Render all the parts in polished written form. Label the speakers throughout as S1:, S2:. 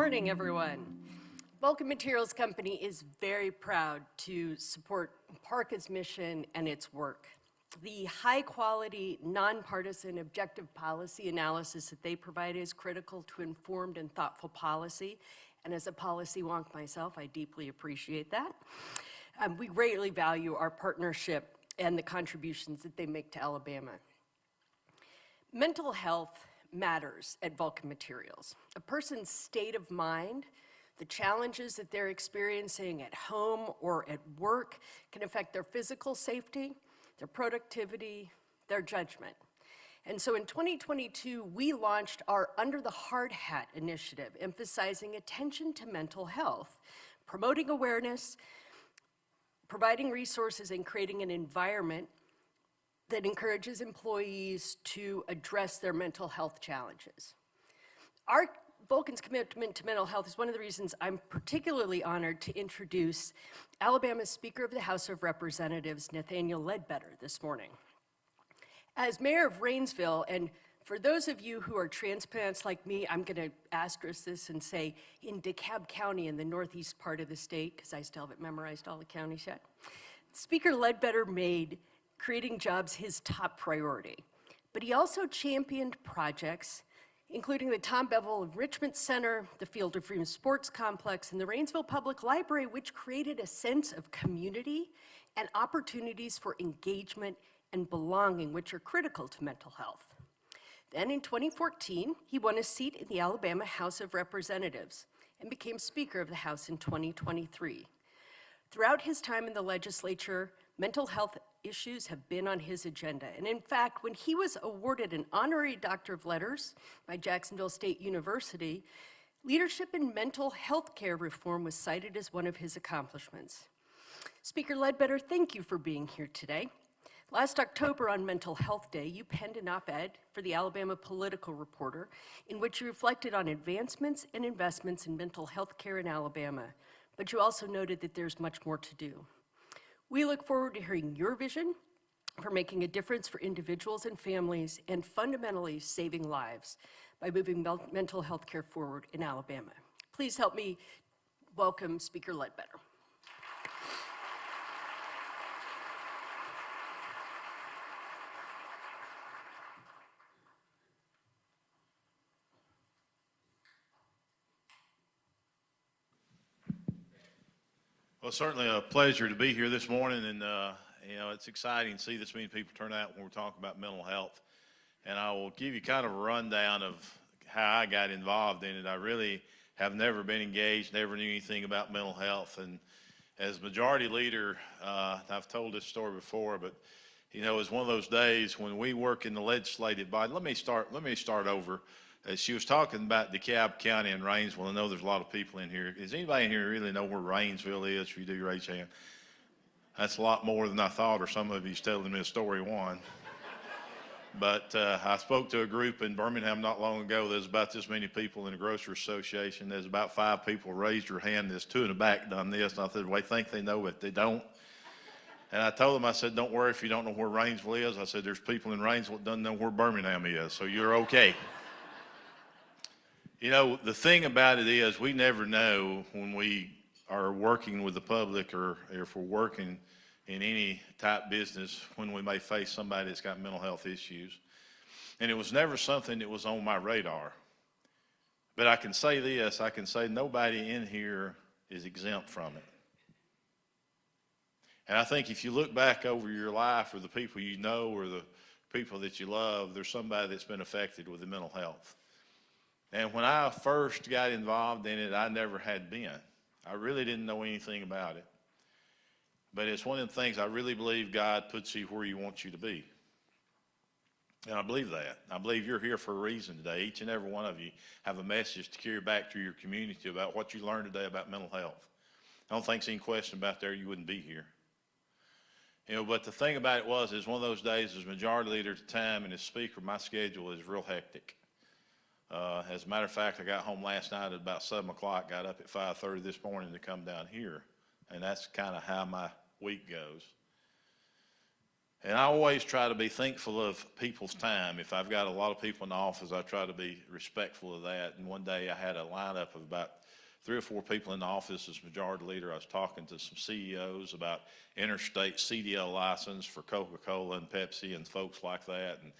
S1: morning, everyone. Vulcan Materials Company is very proud to support PARCA's mission and its work. The high-quality, nonpartisan, objective policy analysis that they provide is critical to informed and thoughtful policy. And as a policy wonk myself, I deeply appreciate that. We greatly value our partnership and the contributions that they make to Alabama. Mental health matters at Vulcan Materials. A person's state of mind, the challenges that they're experiencing at home or at work can affect their physical safety, their productivity, their judgment. And so in 2022, we launched our Under the Hard Hat initiative, emphasizing attention to mental health, promoting awareness, providing resources, and creating an environment that encourages employees to address their mental health challenges. Our Vulcan's commitment to mental health is one of the reasons I'm particularly honored to introduce Alabama's Speaker of the House of Representatives, Nathaniel Ledbetter, this morning. As mayor of Rainsville, and for those of you who are transplants like me, I'm going to asterisk this and say in DeKalb County in the northeast part of the state, because I still haven't memorized all the counties yet, Speaker Ledbetter made creating jobs his top priority. But he also championed projects including the Tom Bevel Enrichment Center, the Field of Dreams Sports Complex, and the Rainsville Public Library, which created a sense of community and opportunities for engagement and belonging, which are critical to mental health. Then in 2014, he won a seat in the Alabama House of Representatives and became Speaker of the House in 2023. Throughout his time in the legislature, mental health issues have been on his agenda. And in fact, when he was awarded an honorary Doctor of Letters by Jacksonville State University, leadership in mental health care reform was cited as one of his accomplishments. Speaker Ledbetter, thank you for being here today. Last October on Mental Health Day, you penned an op-ed for the Alabama Political Reporter in which you reflected on advancements and investments in mental health care in Alabama, but you also noted that there's much more to do. We look forward to hearing your vision for making a difference for individuals and families and fundamentally saving lives by moving mental health care forward in Alabama. Please help me welcome Speaker Ledbetter.
S2: Well, certainly a pleasure to be here this morning, and you know, it's exciting to see this many people turn out when we're talking about mental health. And I will give you kind of a rundown of how I got involved in it. I really have never been engaged, never knew anything about mental health. And as majority leader, I've told this story before, but you know, it was one of those days when we work in the legislative body. Let me start over. She was talking about DeKalb County and Rainsville. I know there's a lot of people in here. Does anybody in here really know where Rainsville is? If you do, raise your hand. That's a lot more than I thought, or some of you's telling me a story one. But I spoke to a group in Birmingham not long ago. There's about this many people in the Grocery Association. There's about 5 people raised their hand. There's 2 in the back done this. And I said, well, they think they know, but they don't. And I told them, I said, don't worry if you don't know where Rainsville is. I said, there's people in Rainsville that don't know where Birmingham is, so you're okay. You know, the thing about it is we never know when we are working with the public or if we're working in any type business when we may face somebody that's got mental health issues. And it was never something that was on my radar. But I can say this, I can say nobody in here is exempt from it. And I think if you look back over your life or the people you know or the people that you love, there's somebody that's been affected with the mental health. And when I first got involved in it, I never had been. I really didn't know anything about it. But it's one of the things I really believe God puts you where He wants you to be. And I believe that. I believe you're here for a reason today. Each and every one of you have a message to carry back to your community about what you learned today about mental health. I don't think there's any question about there you wouldn't be here. You know, but the thing about it was one of those days as majority leader at the time and as speaker, my schedule is real hectic. As a matter of fact, I got home last night at about 7 o'clock, got up at 5:30 this morning to come down here. And that's kind of how my week goes. And I always try to be thankful of people's time. If I've got a lot of people in the office, I try to be respectful of that. And one day I had a lineup of about 3 or 4 people in the office as majority leader. I was talking to some CEOs about interstate CDL license for Coca-Cola and Pepsi and folks like that. And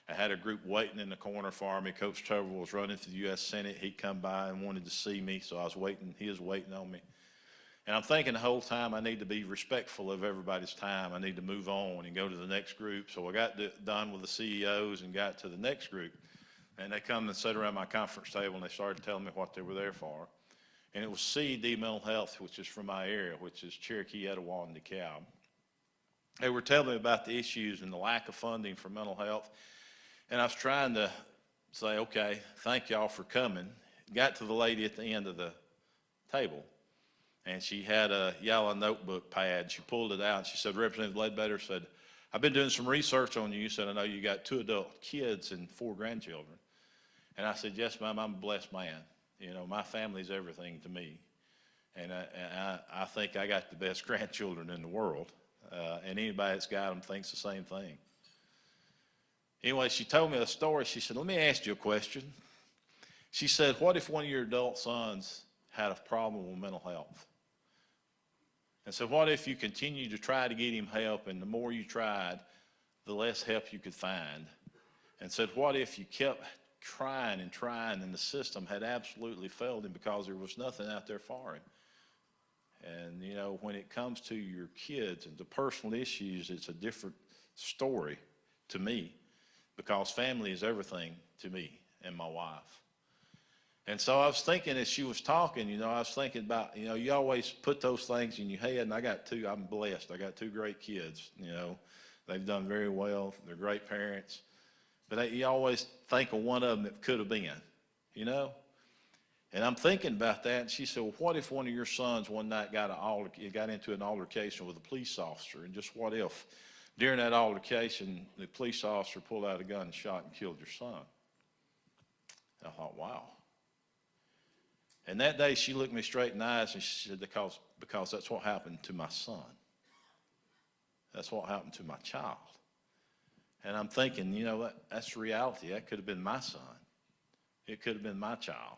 S2: I had a group waiting in the corner for me. Coach Trevor was running for the U.S. Senate. He'd come by and wanted to see me, so I was waiting. He was waiting on me. And I'm thinking the whole time I need to be respectful of everybody's time. I need to move on and go to the next group. So I got done with the CEOs and got to the next group. And they come and sat around my conference table and they started telling me what they were there for. And it was CED Mental Health, which is from my area, which is Cherokee, Etowah, and DeKalb. They were telling me about the issues and the lack of funding for mental health. And I was trying to say, okay, thank y'all for coming. Got to the lady at the end of the table. And she had a yellow notebook pad. She pulled it out and she said, Representative Ledbetter said, I've been doing some research on you. Said, I know you got 2 adult kids and 4 grandchildren. And I said, yes, ma'am, I'm a blessed man. You know, my family's everything to me. And I think I got the best grandchildren in the world. And anybody that's got them thinks the same thing. Anyway, she told me a story. She said, let me ask you a question. She said, what if one of your adult sons had a problem with mental health? And so what if you continued to try to get him help, and the more you tried, the less help you could find? And said, what if you kept trying and trying, and the system had absolutely failed him because there was nothing out there for him? And, you know, when it comes to your kids and the personal issues, it's a different story to me, because family is everything to me and my wife. And so I was thinking as she was talking, you know, I was thinking about, you know, you always put those things in your head, and I got 2, I'm blessed. I got 2 great kids, you know. They've done very well. They're great parents. But you always think of one of them that could have been, you know. And I'm thinking about that, and she said, well, what if one of your sons one night got into an altercation with a police officer, and just what if during that altercation the police officer pulled out a gun and shot and killed your son? And I thought, wow. And that day she looked me straight in the eyes and she said, because that's what happened to my son. That's what happened to my child. And I'm thinking, you know, that's reality. That could have been my son. It could have been my child.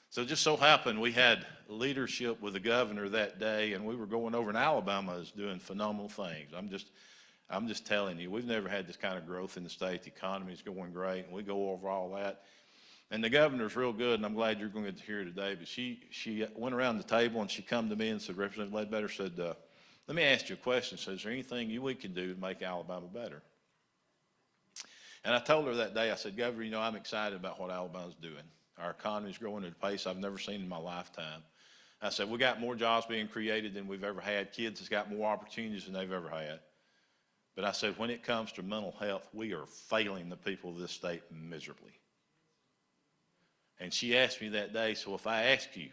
S2: So it just so happened we had leadership with the governor that day, and we were going over, and Alabama is doing phenomenal things. I'm just telling you, we've never had this kind of growth in the state. The economy is going great, and we go over all that. And the governor's real good, and I'm glad you're going to get to hear today. But she went around the table, and she come to me and said, Representative Ledbetter said, let me ask you a question. Said, is there anything we can do to make Alabama better? And I told her that day, I said, Governor, you know, I'm excited about what Alabama's doing. Our economy's growing at a pace I've never seen in my lifetime. I said, we got more jobs being created than we've ever had. Kids has got more opportunities than they've ever had. But I said, when it comes to mental health, we are failing the people of this state miserably. And she asked me that day, so if I ask you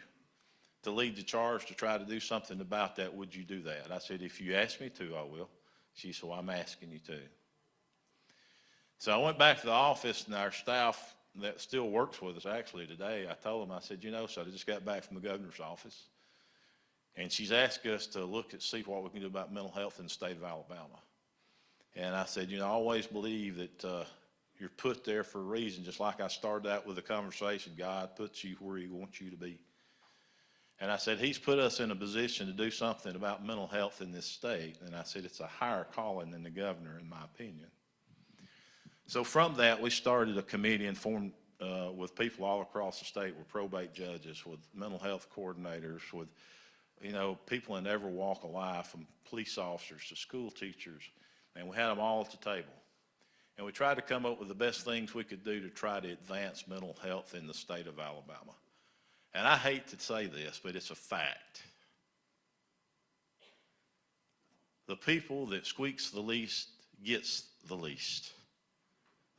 S2: to lead the charge to try to do something about that, would you do that? I said, if you ask me to, I will. She said, well, I'm asking you to. So I went back to the office, and our staff that still works with us actually today, I told them, I said, you know, so I just got back from the governor's office, and she's asked us to look at, see what we can do about mental health in the state of Alabama. And I said, you know, I always believe that you're put there for a reason, just like I started out with the conversation. God puts you where he wants you to be. And I said, he's put us in a position to do something about mental health in this state. And I said, it's a higher calling than the governor, in my opinion. So from that, we started a committee and formed with people all across the state, with probate judges, with mental health coordinators, with, you know, people in every walk of life, from police officers to school teachers. And we had them all at the table. And we tried to come up with the best things we could do to try to advance mental health in the state of Alabama. And I hate to say this, but it's a fact. The people that squeaks the least gets the least.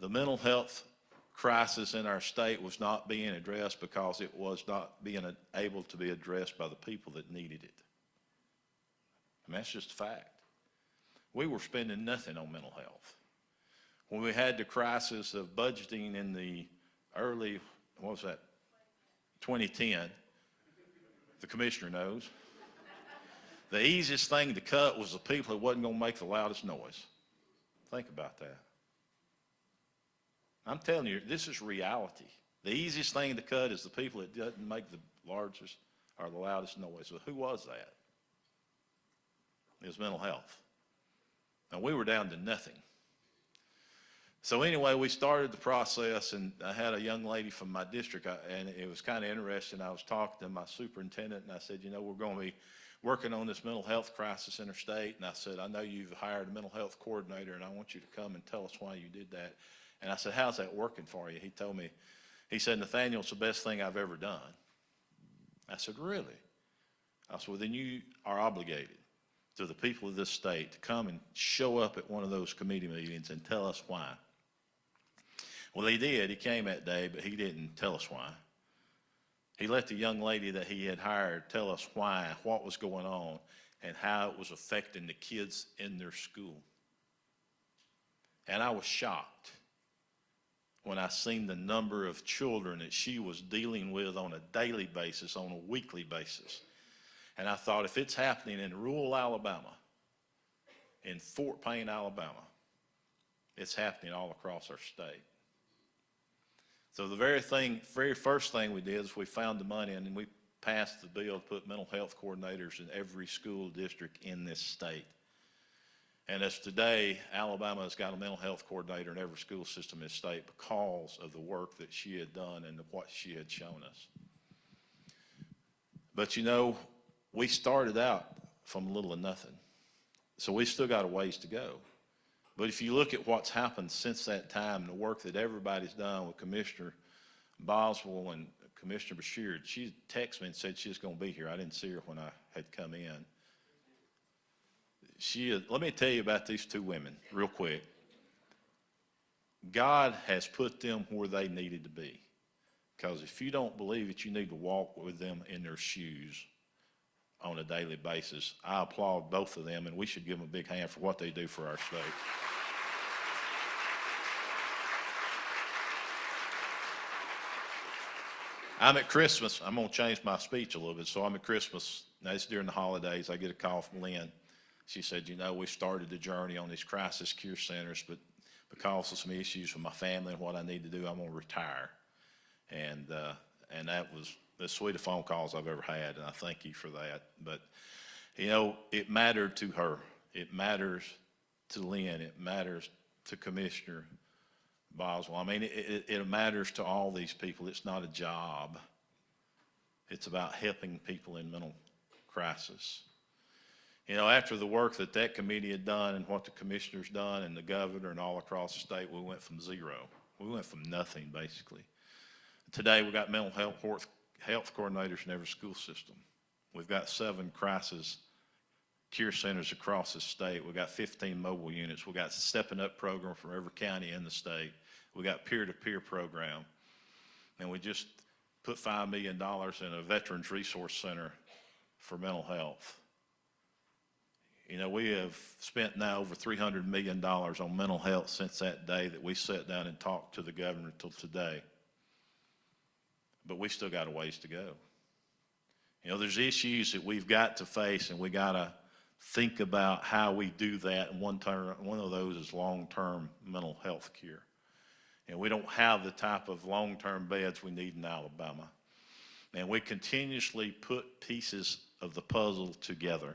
S2: The mental health crisis in our state was not being addressed because it was not being able to be addressed by the people that needed it. I mean, that's just a fact. We were spending nothing on mental health. When we had the crisis of budgeting in the early, 2010, the commissioner knows. The easiest thing to cut was the people that wasn't going to make the loudest noise. Think about that. I'm telling you, this is reality. The easiest thing to cut is the people that doesn't make the largest or the loudest noise. So who was that? It was mental health. Now, we were down to nothing. So anyway, we started the process, and I had a young lady from my district, and it was kind of interesting. I was talking to my superintendent, and I said, you know, we're going to be working on this mental health crisis interstate. And I said, I know you've hired a mental health coordinator, and I want you to come and tell us why you did that. And I said, how's that working for you? He told me, he said, Nathaniel, it's the best thing I've ever done. I said, really? I said, well, then you are obligated to the people of this state to come and show up at one of those committee meetings and tell us why. Well, he did. He came that day, but he didn't tell us why. He let the young lady that he had hired tell us why, what was going on, and how it was affecting the kids in their school. And I was shocked when I seen the number of children that she was dealing with on a daily basis, on a weekly basis. And I thought, if it's happening in rural Alabama, in Fort Payne, Alabama, it's happening all across our state. So the very first thing we did is we found the money, and then we passed the bill to put mental health coordinators in every school district in this state. And as today, Alabama has got a mental health coordinator in every school system in the state because of the work that she had done and what she had shown us. But you know, we started out from little or nothing. So we still got a ways to go. But if you look at what's happened since that time, the work that everybody's done with Commissioner Boswell and Commissioner Bashir, she texted me and said she was going to be here. I didn't see her when I had come in. Let me tell you about these two women real quick. God has put them where they needed to be. Because if you don't believe it, you need to walk with them in their shoes on a daily basis. I applaud both of them, and we should give them a big hand for what they do for our state. I'm at Christmas. I'm going to change my speech a little bit. So I'm at Christmas. Now, it's during the holidays. I get a call from Lynn. She said, you know, we started the journey on these crisis care centers, but because of some issues with my family and what I need to do, I'm going to retire. And that was the sweetest phone calls I've ever had, and I thank you for that. But, you know, it mattered to her. It matters to Lynn. It matters to Commissioner Boswell. I mean, it matters to all these people. It's not a job. It's about helping people in mental crisis. You know, after the work that committee had done and what the commissioner's done and the governor and all across the state, we went from zero. We went from nothing, basically. Today, we've got mental health coordinators in every school system. We've got 7 crisis care centers across the state. We've got 15 mobile units. We've got stepping up program for every county in the state. We got peer-to-peer program. And we just put $5 million in a Veterans Resource Center for mental health. You know, we have spent now over $300 million on mental health since that day that we sat down and talked to the governor till today. But we still got a ways to go. You know, there's issues that we've got to face, and we got to think about how we do that. And one of those is long-term mental health care. And we don't have the type of long-term beds we need in Alabama. And we continuously put pieces of the puzzle together.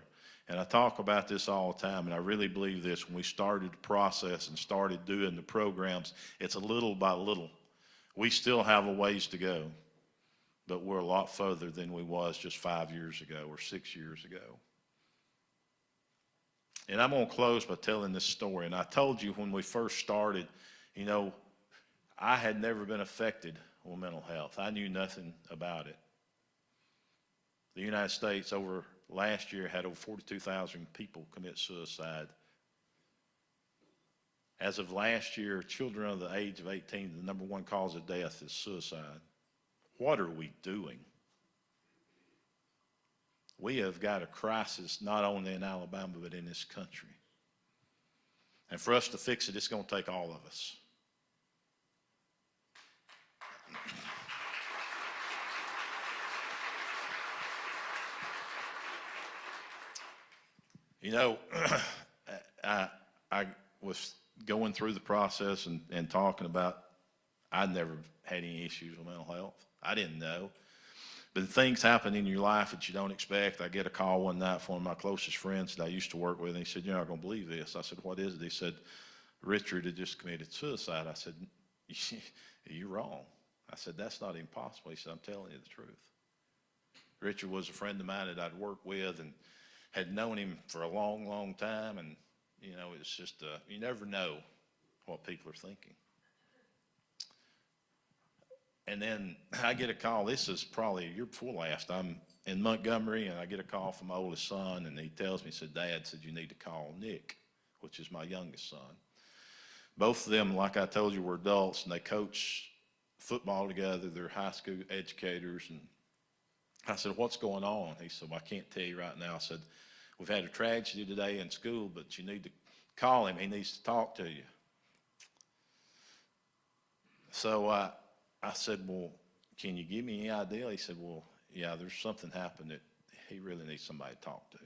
S2: And I talk about this all the time, and I really believe this. When we started the process and started doing the programs, it's a little by little. We still have a ways to go, but we're a lot further than we was just 5 years ago or 6 years ago. And I'm going to close by telling this story. And I told you when we first started, you know, I had never been affected with mental health. I knew nothing about it. The United States last year had over 42,000 people commit suicide. As of last year, children under the age of 18, the number 1 cause of death is suicide. What are we doing? We have got a crisis not only in Alabama, but in this country. And for us to fix it, it's going to take all of us. You know, I was going through the process and talking about, I'd never had any issues with mental health. I didn't know. But things happen in your life that you don't expect. I get a call one night from one of my closest friends that I used to work with, and he said, "You're not going to believe this." I said, "What is it?" He said, "Richard had just committed suicide." I said, "You're wrong." I said, "That's not impossible." He said, "I'm telling you the truth." Richard was a friend of mine that I'd worked with and had known him for a long, long time. And, you know, it's just, you never know what people are thinking. And then I get a call. This is probably a year before last. I'm in Montgomery, and I get a call from my oldest son, and he tells me, he said, "Dad," said, "you need to call Nick," which is my youngest son. Both of them, like I told you, were adults, and they coach football together. They're high school educators. And I said, "What's going on?" He said, "Well, I can't tell you right now." I said, "We've had a tragedy today in school, but you need to call him. He needs to talk to you." So I said, "Well, can you give me any idea?" He said, "Well, yeah, there's something happened that he really needs somebody to talk to."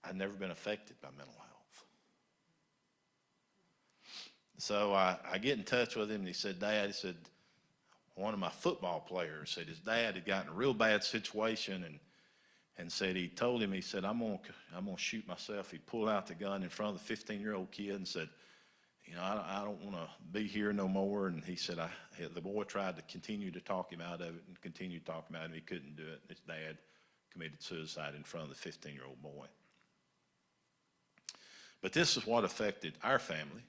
S2: I'd never been affected by mental health. So I get in touch with him, and he said, "Dad," he said, "one of my football players said his dad had gotten in a real bad situation, and said he told him, he said, I'm gonna shoot myself." He pulled out the gun in front of the 15-year-old kid and said, "You know, I don't want to be here no more." And he said, the boy tried to continue to talk him out of it and continue to talk him out of it. He couldn't do it. His dad committed suicide in front of the 15-year-old boy. But this is what affected our family.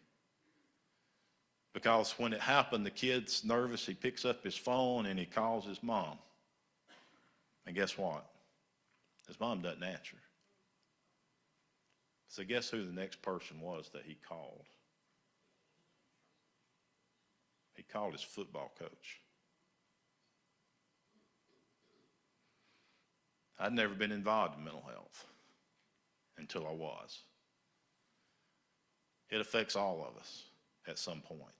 S2: Because when it happened, the kid's nervous. He picks up his phone and he calls his mom. And guess what? His mom doesn't answer. So guess who the next person was that he called? He called his football coach. I'd never been involved in mental health until I was. It affects all of us at some point.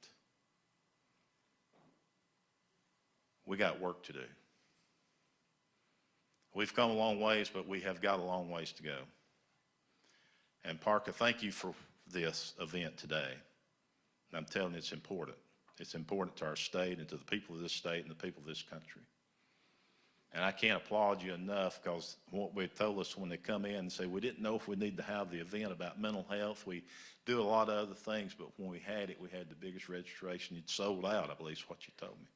S2: We got work to do. We've come a long ways, but we have got a long ways to go. And PARCA, thank you for this event today. I'm telling you, it's important. It's important to our state and to the people of this state and the people of this country. And I can't applaud you enough, because what they told us when they come in and say, we didn't know if we need to have the event about mental health. We do a lot of other things, but when we had it, we had the biggest registration. It sold out, I believe is what you told me.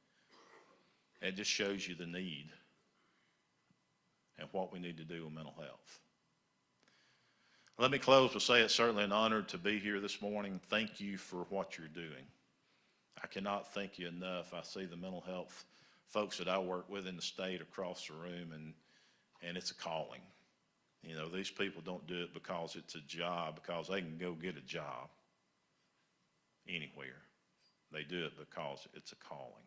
S2: It just shows you the need and what we need to do with mental health. Let me close with saying it's certainly an honor to be here this morning. Thank you for what you're doing. I cannot thank you enough. I see the mental health folks that I work with in the state across the room, and it's a calling. You know, these people don't do it because it's a job, because they can go get a job anywhere. They do it because it's a calling.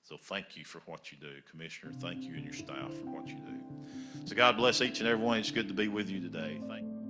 S2: So thank you for what you do, Commissioner. Thank you and your staff for what you do. So God bless each and every one. It's good to be with you today. Thank you.